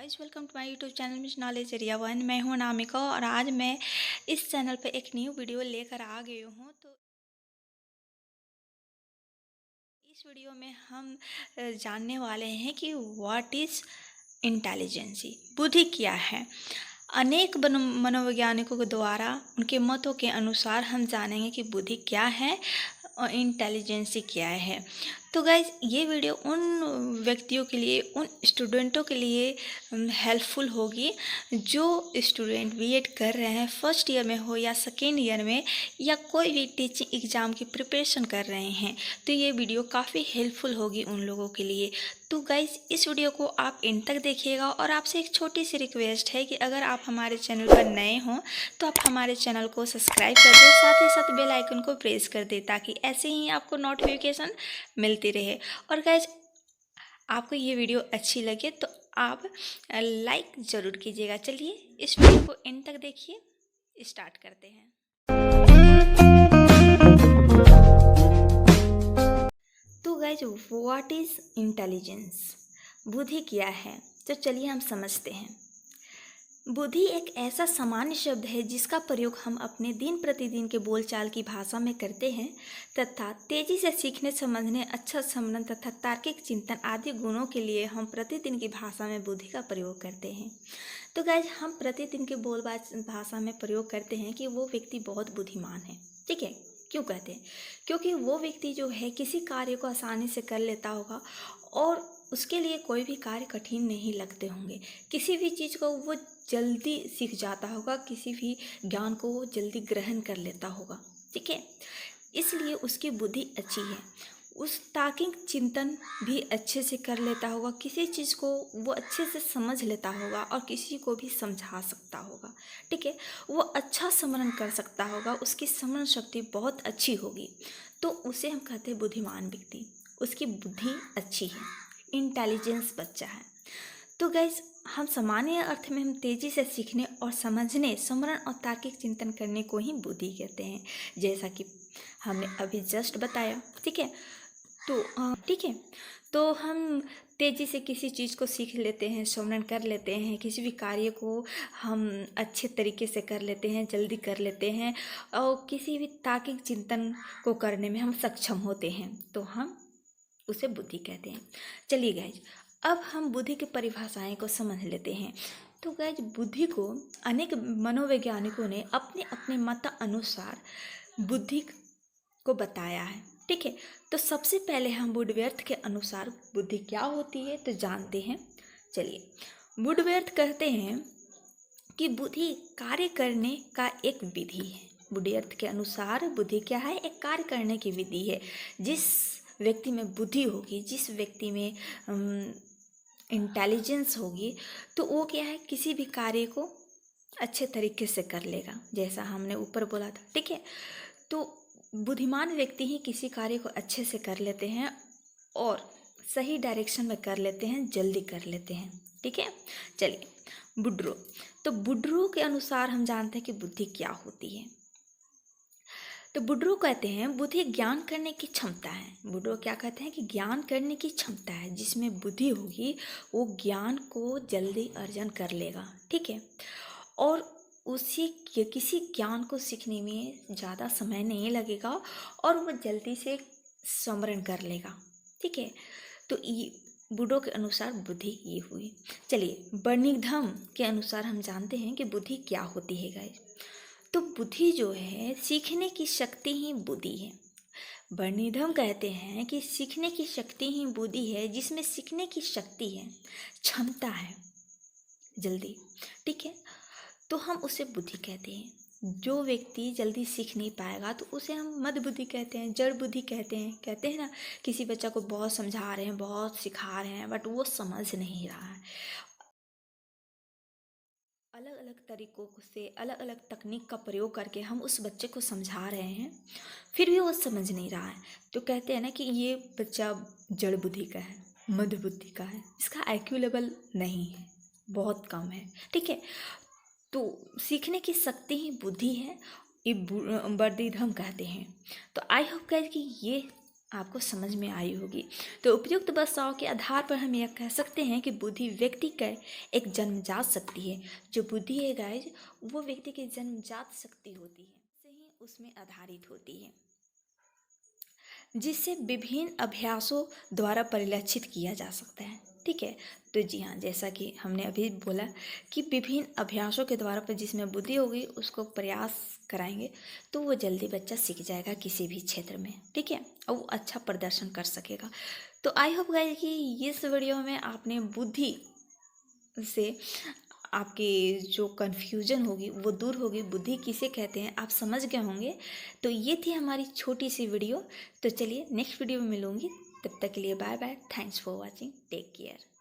Guys, welcome to my YouTube channel miss knowledge area one. मैं हूं नामिका और आज मैं इस चैनल पे एक न्यू वीडियो लेकर आ गई हूं। तो इस वीडियो में हम जानने वाले हैं कि व्हाट इज़ इंटेलिजेंसी, बुद्धि क्या है। अनेक मनोवैज्ञानिकों के द्वारा उनके मतों के अनुसार हम जानेंगे कि बुद्धि क्या है और इंटेलिजेंसी क्या है। तो गाइज, ये वीडियो उन व्यक्तियों के लिए, उन स्टूडेंटों के लिए हेल्पफुल होगी जो स्टूडेंट बीएड कर रहे हैं, फर्स्ट ईयर में हो या सेकेंड ईयर में, या कोई भी टीचिंग एग्ज़ाम की प्रिपरेशन कर रहे हैं। तो ये वीडियो काफ़ी हेल्पफुल होगी उन लोगों के लिए। तो गाइज, इस वीडियो को आप एंड तक देखिएगा और आपसे एक छोटी सी रिक्वेस्ट है कि अगर आप हमारे चैनल पर नए हों तो आप हमारे चैनल को सब्सक्राइब कर दें, साथ ही साथ बेल आइकन को प्रेस कर दें ताकि ऐसे ही आपको नोटिफिकेशन मिलती रहे। और गाइज, आपको ये वीडियो अच्छी लगे तो आप लाइक ज़रूर कीजिएगा। चलिए इस वीडियो को एंड तक देखिए, स्टार्ट करते हैं। तो गाइज, व्हाट इज़ इंटेलिजेंस, बुद्धि क्या है, तो चलिए हम समझते हैं। बुद्धि एक ऐसा सामान्य शब्द है जिसका प्रयोग हम अपने दिन प्रतिदिन के बोलचाल की भाषा में करते हैं तथा तेजी से सीखने, समझने, अच्छा समझने तथा तार्किक चिंतन आदि गुणों के लिए हम प्रतिदिन की भाषा में बुद्धि का प्रयोग करते हैं। तो गाइज, हम प्रतिदिन के भाषा में प्रयोग करते हैं कि वो व्यक्ति बहुत बुद्धिमान है। ठीक है, क्यों कहते हैं? क्योंकि वो व्यक्ति जो है किसी कार्य को आसानी से कर लेता होगा और उसके लिए कोई भी कार्य कठिन नहीं लगते होंगे। किसी भी चीज़ को वो जल्दी सीख जाता होगा, किसी भी ज्ञान को वो जल्दी ग्रहण कर लेता होगा। ठीक है, इसलिए उसकी बुद्धि अच्छी है। उस तार्किक चिंतन भी अच्छे से कर लेता होगा, किसी चीज़ को वो अच्छे से समझ लेता होगा और किसी को भी समझा सकता होगा। ठीक है, वो अच्छा स्मरण कर सकता होगा, उसकी स्मरण शक्ति बहुत अच्छी होगी, तो उसे हम कहते हैं बुद्धिमान व्यक्ति। उसकी बुद्धि अच्छी है, इंटेलिजेंस बच्चा है। तो गाइज, हम सामान्य अर्थ में हम तेज़ी से सीखने और समझने, स्मरण और तार्किक चिंतन करने को ही बुद्धि कहते हैं, जैसा कि हमने अभी जस्ट बताया। ठीक है, तो ठीक है, तो हम तेज़ी से किसी चीज़ को सीख लेते हैं, स्मरण कर लेते हैं, किसी भी कार्य को हम अच्छे तरीके से कर लेते हैं, जल्दी कर लेते हैं और किसी भी तार्किक चिंतन को करने में हम सक्षम होते हैं, तो हम उसे बुद्धि कहते हैं। चलिए गाइज, अब हम बुद्धि की परिभाषाएं को समझ लेते हैं। तो गाइज, बुद्धि को अनेक मनोवैज्ञानिकों ने अपने अपने मत अनुसार बुद्धि को बताया है। ठीक है, तो सबसे पहले हम वुडवर्थ के अनुसार बुद्धि क्या होती है तो जानते हैं। चलिए, वुडवर्थ कहते हैं कि बुद्धि कार्य करने का एक विधि है। वुडवर्थ के अनुसार बुद्धि क्या है? एक कार्य करने की विधि है। जिस व्यक्ति में बुद्धि होगी, जिस व्यक्ति में इंटेलिजेंस होगी, तो वो क्या है, किसी भी कार्य को अच्छे तरीके से कर लेगा, जैसा हमने ऊपर बोला था। ठीक है, तो बुद्धिमान व्यक्ति ही किसी कार्य को अच्छे से कर लेते हैं और सही डायरेक्शन में कर लेते हैं, जल्दी कर लेते हैं। ठीक है, चलिए, वुड्रो। तो वुड्रो के अनुसार हम जानते हैं कि बुद्धि क्या होती है। तो वुड्रो कहते हैं बुद्धि ज्ञान करने की क्षमता है। वुड्रो क्या कहते हैं कि ज्ञान करने की क्षमता है, जिसमें बुद्धि होगी वो ज्ञान को जल्दी अर्जन कर लेगा। ठीक है, और उसी किसी ज्ञान को सीखने में ज़्यादा समय नहीं लगेगा और वो जल्दी से स्मरण कर लेगा। ठीक है, तो ये वुड्रो के अनुसार बुद्धि ये हुई। चलिए, बर्निंघम के अनुसार हम जानते हैं कि बुद्धि क्या होती है गाइस। तो बुद्धि जो है, सीखने की शक्ति ही बुद्धि है। बर्निंघम कहते हैं कि सीखने की शक्ति ही बुद्धि है, जिसमें सीखने की शक्ति है, क्षमता है जल्दी। ठीक है, तो हम उसे बुद्धि कहते हैं। जो व्यक्ति जल्दी सीख नहीं पाएगा तो उसे हम मद बुद्धि कहते हैं, जड़ बुद्धि कहते हैं ना। किसी बच्चा को बहुत समझा रहे हैं, बहुत सिखा रहे हैं, बट वो समझ नहीं रहा है। अलग अलग तरीकों से, अलग अलग तकनीक का प्रयोग करके हम उस बच्चे को समझा रहे हैं, फिर भी वो समझ नहीं रहा है, तो कहते हैं ना कि ये बच्चा जड़ बुद्धि का है, मद बुद्धि का है, इसका आईक्यू लेवल नहीं है, बहुत कम है। ठीक है, तो सीखने की शक्ति ही बुद्धि है, ये बर्निंघम कहते हैं। तो आई होप गाइस कि ये आपको समझ में आई होगी। तो उपयुक्त बातों के आधार पर हम यह कह सकते हैं कि बुद्धि व्यक्ति का एक जन्मजात शक्ति है। जो बुद्धि है गाइज, वो व्यक्ति की जन्मजात शक्ति होती है, से ही उसमें आधारित होती है, जिससे विभिन्न अभ्यासों द्वारा परिलक्षित किया जा सकता है। ठीक है, तो जी हाँ, जैसा कि हमने अभी बोला कि विभिन्न अभ्यासों के द्वारा पर जिसमें बुद्धि होगी उसको प्रयास कराएंगे तो वो जल्दी बच्चा सीख जाएगा किसी भी क्षेत्र में। ठीक है, और वो अच्छा प्रदर्शन कर सकेगा। तो आई होप गाइस कि इस वीडियो में आपने बुद्धि से आपकी जो कन्फ्यूजन होगी वो दूर होगी, बुद्धि किसे कहते हैं आप समझ गए होंगे। तो ये थी हमारी छोटी सी वीडियो। तो चलिए नेक्स्ट वीडियो में मिलूंगी, तब तक के लिए bye bye, thanks for watching, take care.